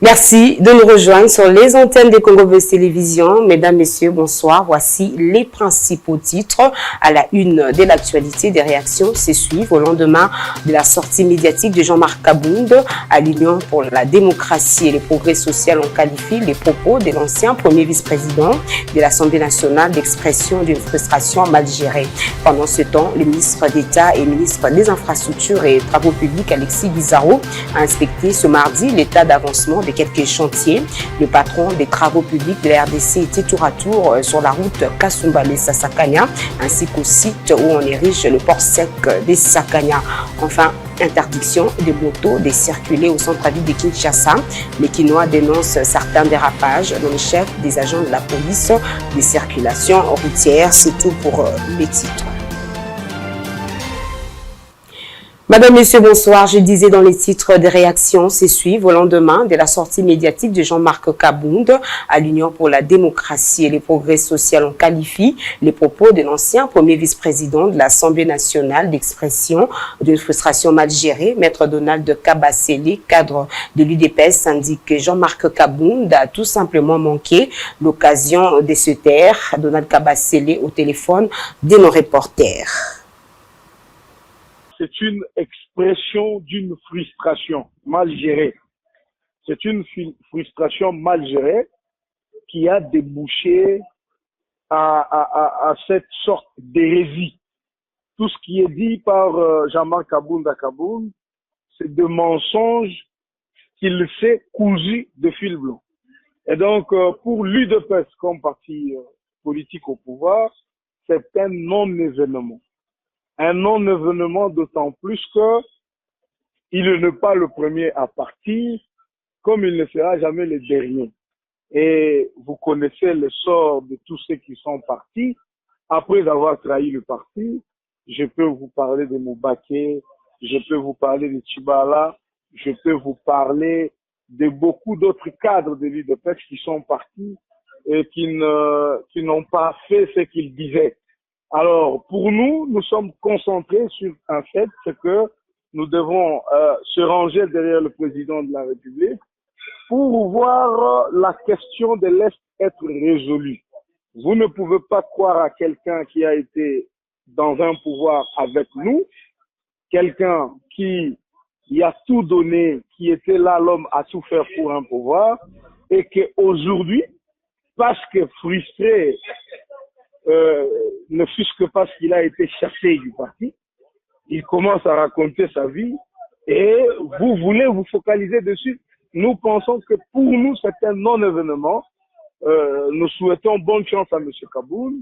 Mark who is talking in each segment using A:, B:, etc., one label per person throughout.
A: Merci de nous rejoindre sur les antennes des Congo Buzz Télévision. Mesdames, Messieurs, bonsoir. Voici les principaux titres à la une de l'actualité. Des réactions se suivent au lendemain de la sortie médiatique de Jean-Marc Kabound à l'Union pour la démocratie et le progrès social. On qualifie les propos de l'ancien premier vice-président de l'Assemblée nationale d'expression d'une frustration mal gérée. Pendant ce temps, le ministre d'État et ministre des Infrastructures et Travaux publics, Alexis Guizarro, a inspecté ce mardi l'état d'avancement de quelques chantiers. Le patron des travaux publics de la RDC était tour à tour sur la route Kasumbalesa-Sakanya ainsi qu'au site où on érige le port sec des Sakanya. Enfin, interdiction des motos de circuler au centre-ville de Kinshasa. Les Kinois dénoncent certains dérapages dans le chef des agents de la police des circulations routières. C'est tout pour les titres. Madame, Messieurs, bonsoir. Je disais dans les titres des réactions se suivent au lendemain de la sortie médiatique de Jean-Marc Kabound à l'Union pour la démocratie et le progrès social. On qualifie les propos de l'ancien premier vice-président de l'Assemblée nationale d'expression d'une frustration mal gérée. Maître Donald Kabasele, cadre de l'UDPS, indique que Jean-Marc Kabound a tout simplement manqué l'occasion de se taire. Donald Kabasele au téléphone de nos reporters.
B: C'est une expression d'une frustration mal gérée. C'est une frustration mal gérée qui a débouché à cette sorte d'hérésie. Tout ce qui est dit par Jean-Marc Kabound à Kabound, c'est de mensonges qu'il s'est cousu de fil blanc. Et donc, pour l'UDPS comme parti politique au pouvoir, c'est un non-événement. Un non-événement d'autant plus que il n'est pas le premier à partir, comme il ne sera jamais le dernier. Et vous connaissez le sort de tous ceux qui sont partis après avoir trahi le parti. Je peux vous parler de Moubaké, je peux vous parler de Tchibala, je peux vous parler de beaucoup d'autres cadres de l'UDPS qui sont partis et qui n'ont pas fait ce qu'ils disaient. Alors, pour nous, nous sommes concentrés sur un fait, c'est que nous devons se ranger derrière le président de la République pour voir la question de l'Est être résolue. Vous ne pouvez pas croire à quelqu'un qui a été dans un pouvoir avec nous, quelqu'un qui a tout donné, qui était là, l'homme à tout faire pour un pouvoir, et qu'aujourd'hui, parce que frustré, ne fût-ce que parce qu'il a été chassé du parti, il commence à raconter sa vie et vous voulez vous focaliser dessus. Nous pensons que pour nous, c'est un non-événement. Nous souhaitons bonne chance à M. Kabound,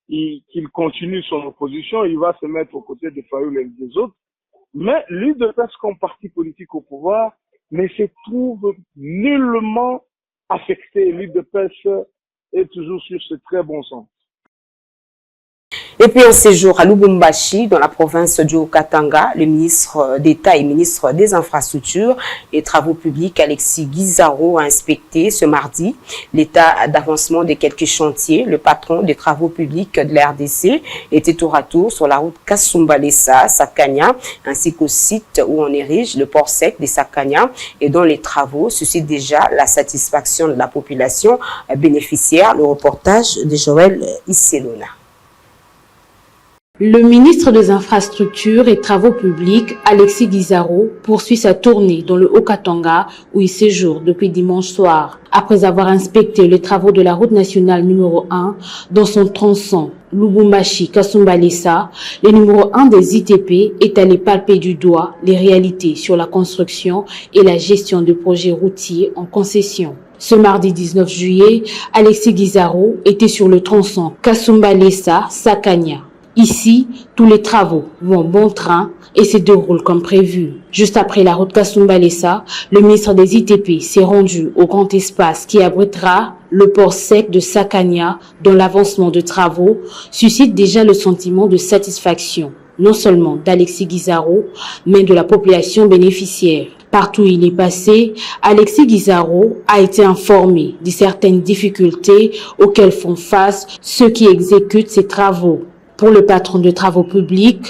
B: qu'il continue son opposition, il va se mettre aux côtés de Fayoul et des autres. Mais l'UDPS comme parti politique au pouvoir ne se trouve nullement affecté. L'UDPS est toujours sur ce très bon sens.
A: Et puis, en séjour à Lubumbashi, dans la province du Haut-Katanga, le ministre d'État et ministre des Infrastructures et Travaux publics, Alexis Guizarro, a inspecté ce mardi l'état d'avancement de quelques chantiers. Le patron des travaux publics de la RDC était tour à tour sur la route Kasumbalesa-Sakanya, ainsi qu'au site où on érige le port sec des Sakanya et dont les travaux suscitent déjà la satisfaction de la population bénéficiaire. Le reportage de Joël Isselona.
C: Le ministre des Infrastructures et Travaux publics, Alexis Guizarro, poursuit sa tournée dans le Haut-Katanga où il séjourne depuis dimanche soir. Après avoir inspecté les travaux de la route nationale numéro 1 dans son tronçon Lubumbashi-Kasumbalesa, le numéro 1 des ITP est allé palper du doigt les réalités sur la construction et la gestion de projets routiers en concession. Ce mardi 19 juillet, Alexis Guizarro était sur le tronçon Kasumbalesa-Sakanya. Ici, tous les travaux vont bon train et se déroulent comme prévu. Juste après la route Kasumbalesa, le ministre des ITP s'est rendu au grand espace qui abritera le port sec de Sakanya, dont l'avancement de travaux suscite déjà le sentiment de satisfaction, non seulement d'Alexis Guizarro, mais de la population bénéficiaire. Partout où il est passé, Alexis Guizarro a été informé de certaines difficultés auxquelles font face ceux qui exécutent ces travaux. Pour le patron de travaux publics,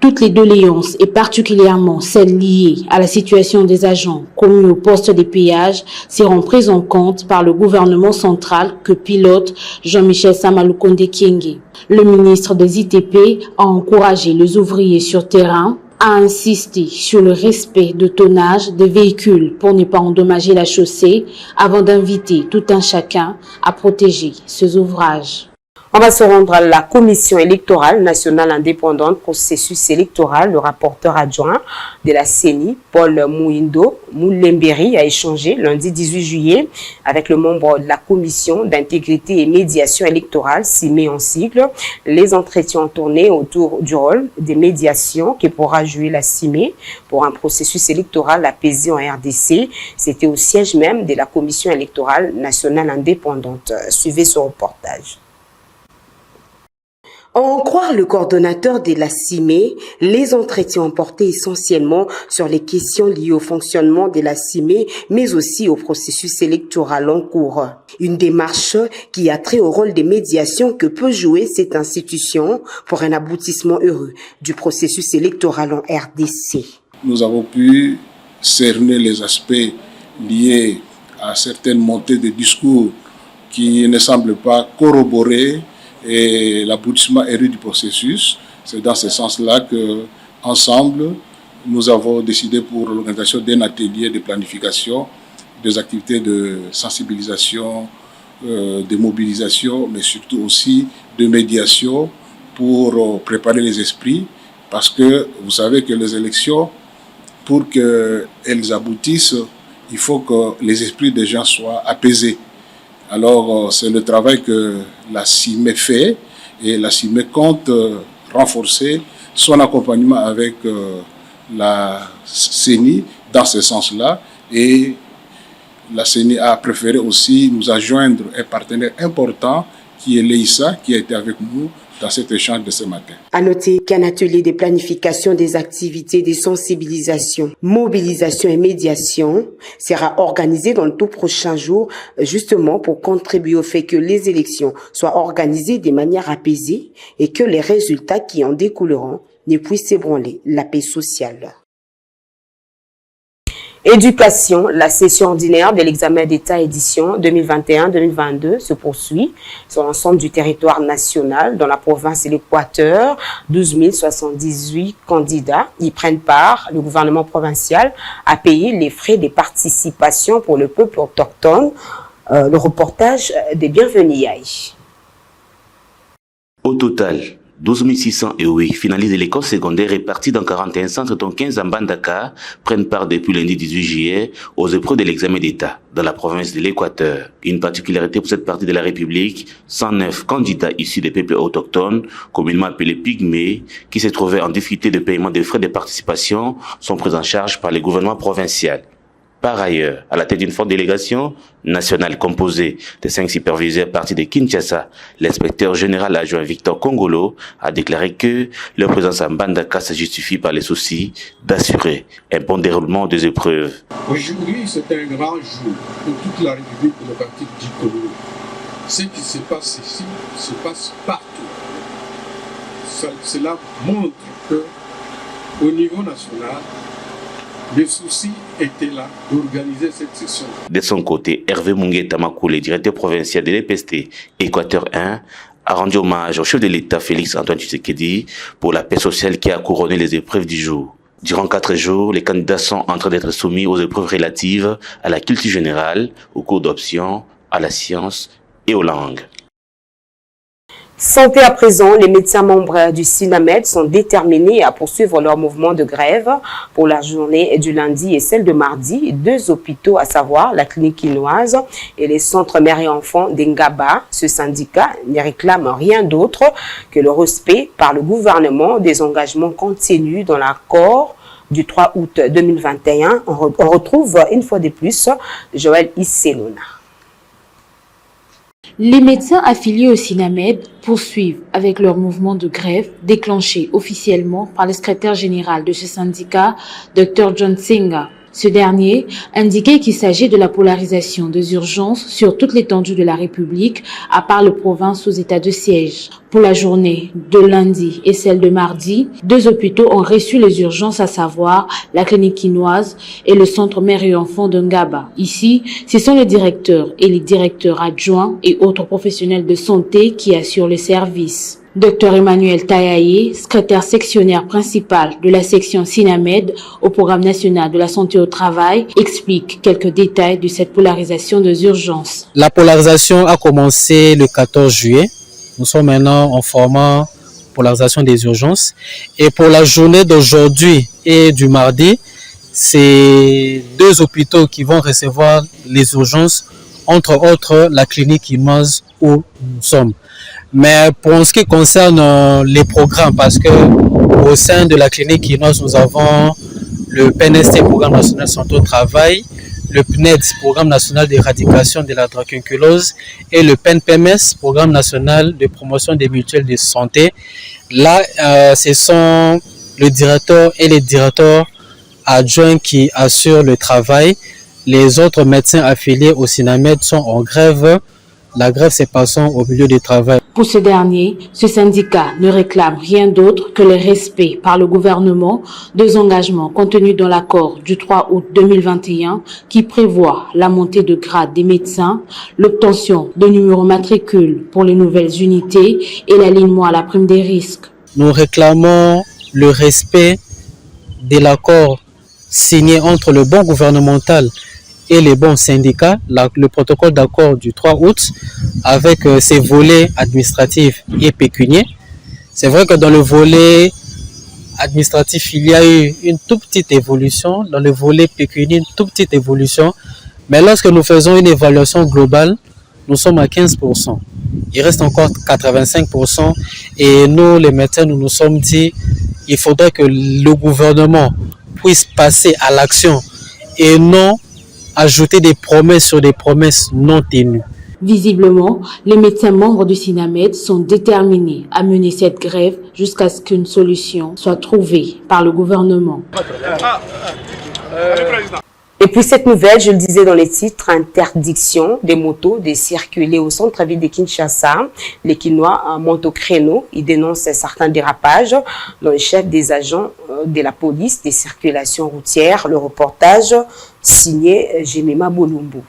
C: Toutes les doléances, et particulièrement celles liées à la situation des agents commis au poste des péages, seront prises en compte par le gouvernement central que pilote Jean-Michel Samalukonde Kyenge. Le ministre des ITP a encouragé les ouvriers sur terrain à insister sur le respect de tonnage des véhicules pour ne pas endommager la chaussée avant d'inviter tout un chacun à protéger ses ouvrages.
A: On va se rendre à la Commission électorale nationale indépendante processus électoral. Le rapporteur adjoint de la CENI, Paul Mouindo Moulemberi, a échangé lundi 18 juillet avec le membre de la Commission d'intégrité et médiation électorale, CIME en sigle. Les entretiens ont tourné autour du rôle des médiations que pourra jouer la CIME pour un processus électoral apaisé en RDC. C'était au siège même de la Commission électorale nationale indépendante. Suivez ce reportage. À en croire le coordonnateur de la CIME, les entretiens ont porté essentiellement sur les questions liées au fonctionnement de la CIME, mais aussi au processus électoral en cours. Une démarche qui a trait au rôle des médiations que peut jouer cette institution pour un aboutissement heureux du processus électoral en RDC.
D: Nous avons pu cerner les aspects liés à certaines montées de discours qui ne semblent pas corroborer et l'aboutissement heureux du processus. C'est dans ce sens-là que, ensemble, nous avons décidé pour l'organisation d'un atelier de planification, des activités de sensibilisation, de mobilisation, mais surtout aussi de médiation pour préparer les esprits, parce que vous savez que les élections, pour qu'elles aboutissent, il faut que les esprits des gens soient apaisés. Alors, c'est le travail que la CIME fait et la CIME compte renforcer son accompagnement avec la CENI dans ce sens-là. Et la CENI a préféré aussi nous adjoindre un partenaire important qui est l'EISA, qui a été avec nous dans cet échange de ce matin.
A: À noter qu'un atelier de planification des activités de sensibilisation, mobilisation et médiation sera organisé dans le tout prochain jour, justement pour contribuer au fait que les élections soient organisées de manière apaisée et que les résultats qui en découleront ne puissent ébranler la paix sociale. Éducation, la session ordinaire de l'examen d'État édition 2021-2022 se poursuit sur l'ensemble du territoire national. Dans la province de l'Équateur, 12 078 candidats y prennent part. Le gouvernement provincial a payé les frais de participation pour le peuple autochtone. Le reportage des Bienvenus Yaï.
E: Au total, 12 608 finalisent l'école secondaire répartis dans 41 centres dont 15 à Mbandaka prennent part depuis lundi 18 juillet aux épreuves de l'examen d'État dans la province de l'Équateur. Une particularité pour cette partie de la République, 109 candidats issus des peuples autochtones, communément appelés pygmées, qui se trouvaient en difficulté de paiement des frais de participation, sont pris en charge par le gouvernement provincial. Par ailleurs, à la tête d'une forte délégation nationale composée de 5 superviseurs partis de Kinshasa, l'inspecteur général adjoint Victor Kongolo a déclaré que leur présence à Mbandaka se justifie par les soucis d'assurer un bon déroulement des épreuves.
F: Aujourd'hui, c'est un grand jour pour toute la République démocratique du Congo. Ce qui se passe ici se passe partout. Cela montre que, au niveau national, les soucis étaient là d'organiser cette session.
E: De son côté, Hervé Mungueta Makoulé, directeur provincial de l'EPST Équateur 1, a rendu hommage au chef de l'État Félix Antoine Tshisekedi pour la paix sociale qui a couronné les épreuves du jour. Durant 4 jours, les candidats sont en train d'être soumis aux épreuves relatives à la culture générale, aux cours d'option, à la science et aux langues.
A: Santé à présent, les médecins membres du SINAMED sont déterminés à poursuivre leur mouvement de grève pour la journée du lundi et celle de mardi. 2 hôpitaux, à savoir la clinique quinoise et les centres mères et enfants d'Engaba. Ce syndicat ne réclame rien d'autre que le respect par le gouvernement des engagements contenus dans l'accord du 3 août 2021. On retrouve une fois de plus Joël Isselona.
C: Les médecins affiliés au SINAMED poursuivent avec leur mouvement de grève déclenché officiellement par le secrétaire général de ce syndicat, Dr John Senga. Ce dernier indiquait qu'il s'agit de la polarisation des urgences sur toute l'étendue de la République, à part les provinces sous état de siège. Pour la journée de lundi et celle de mardi, 2 hôpitaux ont reçu les urgences, à savoir la clinique quinoise et le centre mère et enfants de Ngaba. Ici, ce sont les directeurs et les directeurs adjoints et autres professionnels de santé qui assurent les services. Dr Emmanuel Tayaye, secrétaire sectionnaire principal de la section SINAMED au Programme national de la santé au travail, explique quelques détails de cette polarisation des urgences.
G: La polarisation a commencé le 14 juillet. Nous sommes maintenant en format polarisation des urgences. Et pour la journée d'aujourd'hui et du mardi, c'est 2 hôpitaux qui vont recevoir les urgences, entre autres la clinique quinoise où nous sommes. Mais pour ce qui concerne les programmes, parce que au sein de la clinique quinoise, nous avons le PNST, Programme national de santé au travail, le PNEDS, Programme national d'éradication de la dracunculose, et le PNPMS, Programme national de promotion des mutuelles de santé. Là, ce sont le directeur et les directeurs adjoints qui assurent le travail. Les autres médecins affiliés au SINAMED sont en grève. La grève se passant au milieu du travail.
C: Pour ce dernier, ce syndicat ne réclame rien d'autre que le respect par le gouvernement des engagements contenus dans l'accord du 3 août 2021 qui prévoit la montée de grade des médecins, l'obtention de numéros matricules pour les nouvelles unités et l'alignement à la prime des risques.
G: Nous réclamons le respect de l'accord signé entre le bon gouvernemental et les bons syndicats, le protocole d'accord du 3 août avec ses volets administratifs et pécuniaires. C'est vrai que dans le volet administratif, il y a eu une toute petite évolution, dans le volet pécuniaire, une toute petite évolution, mais lorsque nous faisons une évaluation globale, nous sommes à 15%. Il reste encore 85% et nous, les médecins, nous nous sommes dit qu'il faudrait que le gouvernement puisse passer à l'action et non ajouter des promesses sur des promesses non tenues.
C: Visiblement, les médecins membres du SINAMED sont déterminés à mener cette grève jusqu'à ce qu'une solution soit trouvée par le gouvernement.
A: Et puis cette nouvelle, je le disais dans les titres, interdiction des motos de circuler au centre-ville de Kinshasa. Les Kinois montent au créneau. Ils dénoncent certains dérapages dans le chef des agents de la police des circulations routières. Le reportage signé Jemima Bolumbu.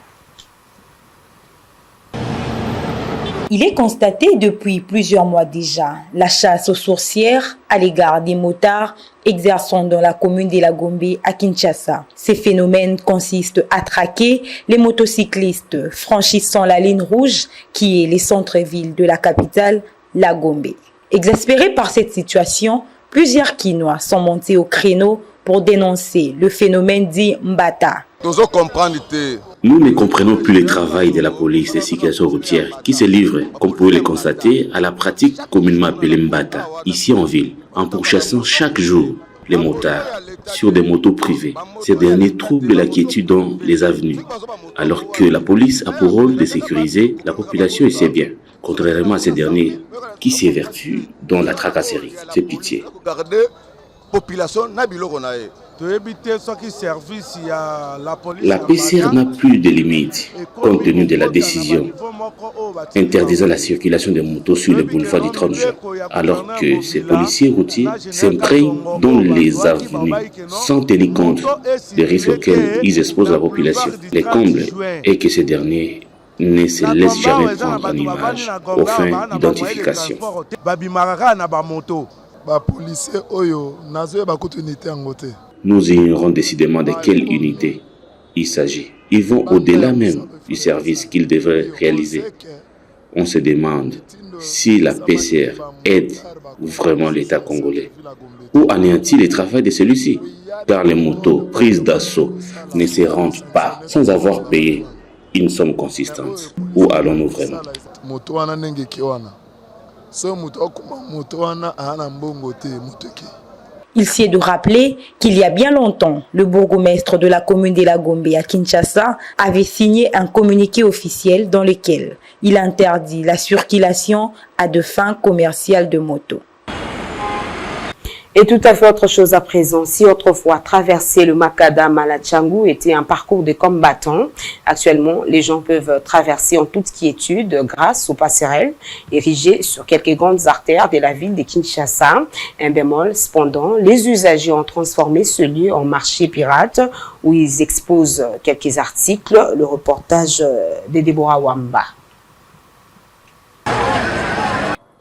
H: Il est constaté depuis plusieurs mois déjà la chasse aux sourcières à l'égard des motards exerçant dans la commune de la Gombe à Kinshasa. Ces phénomènes consistent à traquer les motocyclistes franchissant la ligne rouge qui est les centres-villes de la capitale, la Gombe. Exaspérés par cette situation, plusieurs Kinois sont montés au créneau pour dénoncer le phénomène dit Mbata.
E: Nous ne comprenons plus le travail de la police des circulations routières qui se livre, comme vous pouvez le constater, à la pratique communément appelée Mbata, ici en ville, en pourchassant chaque jour les motards sur des motos privées. Ces derniers troublent la quiétude dans les avenues, alors que la police a pour rôle de sécuriser la population et ses biens, contrairement à ces derniers qui s'évertuent dans la tracasserie. C'est pitié. La PCR n'a plus de limites compte tenu de la décision interdisant la circulation des motos sur le boulevard du 30 juin, alors que ces policiers routiers s'imprègnent dans les avenues sans tenir compte des risques auxquels ils exposent la population. Le comble est que ces derniers ne se laissent jamais prendre en image aux fins d'identification. Nous ignorons décidément de quelle unité il s'agit. Ils vont au-delà même du service qu'ils devraient réaliser. On se demande si la PCR aide vraiment l'État congolais ou anéantit le travail de celui-ci, car les motos prises d'assaut ne se rendent pas sans avoir payé une somme consistante. Où allons-nous vraiment?
H: Il sied de rappeler qu'il y a bien longtemps, le bourgmestre de la commune de la Gombe à Kinshasa avait signé un communiqué officiel dans lequel il interdit la circulation à des fins commerciales de motos.
A: Et tout à fait autre chose à présent. Si autrefois traverser le Macadam à la Tchangou était un parcours de combattants, actuellement les gens peuvent traverser en toute quiétude grâce aux passerelles érigées sur quelques grandes artères de la ville de Kinshasa. Un bémol, cependant, les usagers ont transformé ce lieu en marché pirate où ils exposent quelques articles. Le reportage de Deborah Wamba.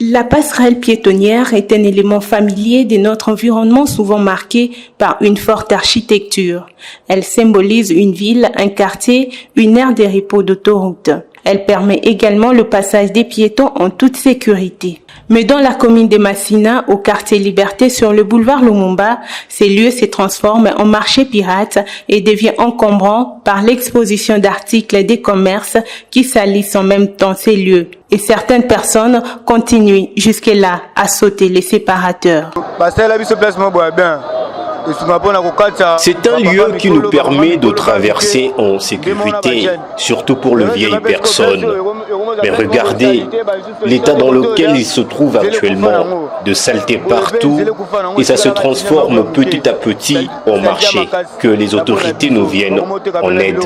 I: La passerelle piétonnière est un élément familier de notre environnement souvent marqué par une forte architecture. Elle symbolise une ville, un quartier, une aire de repos d'autoroute. Elle permet également le passage des piétons en toute sécurité. Mais dans la commune de Massina, au quartier Liberté sur le boulevard Lumumba, ces lieux se transforment en marché pirate et deviennent encombrants par l'exposition d'articles des commerces qui salissent en même temps ces lieux. Et certaines personnes continuent jusque-là à sauter les séparateurs.
J: C'est un lieu qui nous permet de traverser en sécurité, surtout pour les vieilles personnes. Mais regardez l'état dans lequel ils se trouvent actuellement, de saleté partout, et ça se transforme petit à petit en marché, que les autorités nous viennent en aide.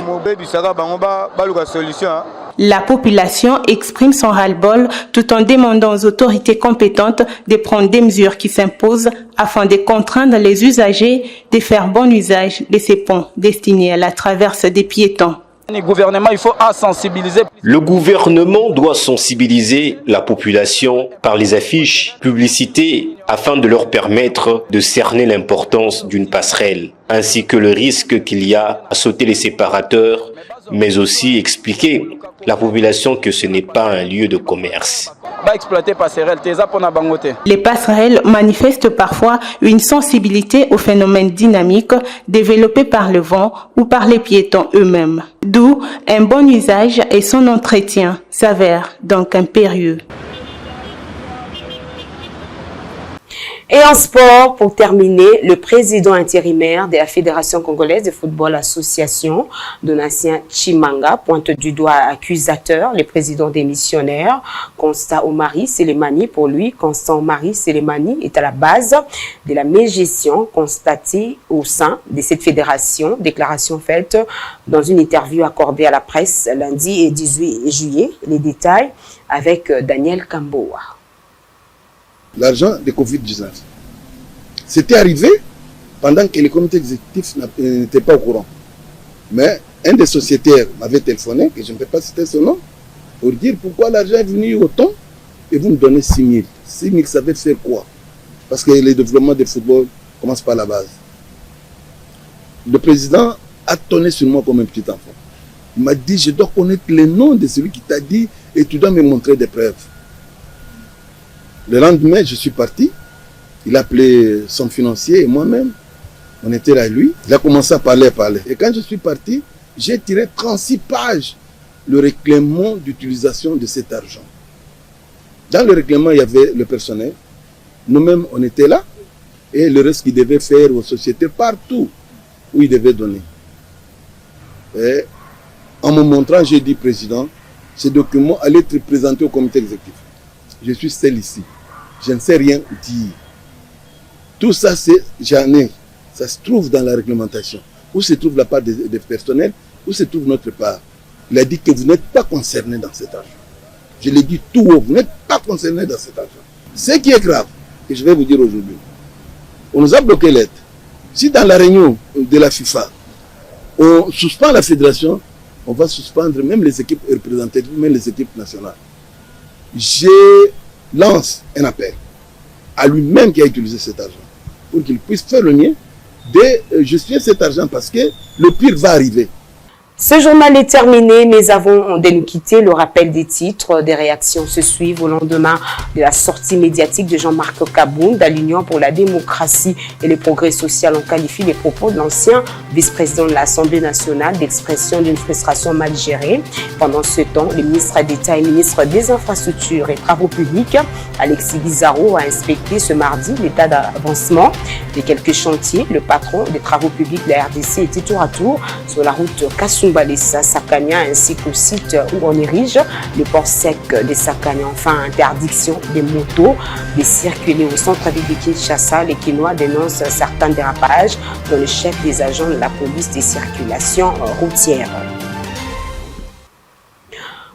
I: La population exprime son ras-le-bol tout en demandant aux autorités compétentes de prendre des mesures qui s'imposent afin de contraindre les usagers de faire bon usage de ces ponts destinés à la traverse des piétons.
J: Le gouvernement doit sensibiliser la population par les affiches, publicités, afin de leur permettre de cerner l'importance d'une passerelle, ainsi que le risque qu'il y a à sauter les séparateurs, mais aussi expliquer la population que ce n'est pas un lieu de commerce.
I: Les passerelles manifestent parfois une sensibilité aux phénomènes dynamiques développés par le vent ou par les piétons eux-mêmes. D'où un bon usage et son entretien s'avère donc impérieux.
A: Et en sport, pour terminer, le président intérimaire de la Fédération congolaise de football association, Donatien Chimanga, pointe du doigt accusateur le président démissionnaire, Constant Omari Selemani. Pour lui, Constant Omari Selemani est à la base de la mégestion constatée au sein de cette fédération. Déclaration faite dans une interview accordée à la presse lundi et 18 juillet. Les détails avec Daniel Kamboa.
K: L'argent de Covid-19. C'était arrivé pendant que le comité exécutif n'était pas au courant. Mais un des sociétaires m'avait téléphoné, que je ne peux pas citer son nom, pour dire pourquoi l'argent est venu autant et vous me donnez 6 000. 6 000, ça veut faire quoi? Parce que le développement du football commence par la base. Le président a tonné sur moi comme un petit enfant. Il m'a dit, je dois connaître le nom de celui qui t'a dit et tu dois me montrer des preuves. Le lendemain, je suis parti. Il a appelé son financier et moi-même. On était là, lui. Il a commencé à parler. Et quand je suis parti, j'ai tiré 36 pages le règlement d'utilisation de cet argent. Dans le règlement, il y avait le personnel. Nous-mêmes, on était là. Et le reste qu'il devait faire aux sociétés partout où il devait donner. Et en me montrant, j'ai dit, président, ces documents allaient être présentés au comité exécutif. Je suis seul ici. Je ne sais rien dire. Tout ça, j'en ai. Ça se trouve dans la réglementation. Où se trouve la part des personnels, où se trouve notre part. Il a dit que vous n'êtes pas concerné dans cet argent. Je l'ai dit tout haut, vous n'êtes pas concerné dans cet argent. Ce qui est grave, et je vais vous dire aujourd'hui, on nous a bloqué l'aide. Si dans la réunion de la FIFA, on suspend la fédération, on va suspendre même les équipes représentatives, même les équipes nationales. Je lance un appel à lui-même qui a utilisé cet argent pour qu'il puisse faire le mien de gestionner cet argent parce que le pire va arriver.
A: Ce journal est terminé, mais avant de nous quitter, le rappel des titres, des réactions se suivent au lendemain de la sortie médiatique de Jean-Marc Kabound à l'Union pour la démocratie et le progrès social. On qualifie les propos de l'ancien vice-président de l'Assemblée nationale d'expression d'une frustration mal gérée. Pendant ce temps, le ministre d'État et ministre des Infrastructures et Travaux publics, Alexis Guizarro, a inspecté ce mardi l'état d'avancement de quelques chantiers. Le patron des travaux publics de la RDC était tour à tour sur la route Kassou Sumbalissa, Sakania, ainsi qu'au site où on érige le port sec de Sakania. Enfin, interdiction des motos de circuler au centre-ville de Kinshasa. Les Kinois dénoncent certains dérapages dans le chef des agents de la police des circulations routières.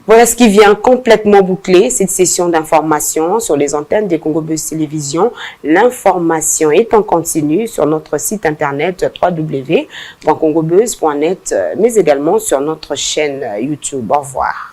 A: Voilà ce qui vient complètement boucler cette session d'information sur les antennes des Congo Buzz Télévision. L'information est en continu sur notre site internet www.congobuzz.net, mais également sur notre chaîne YouTube. Au revoir.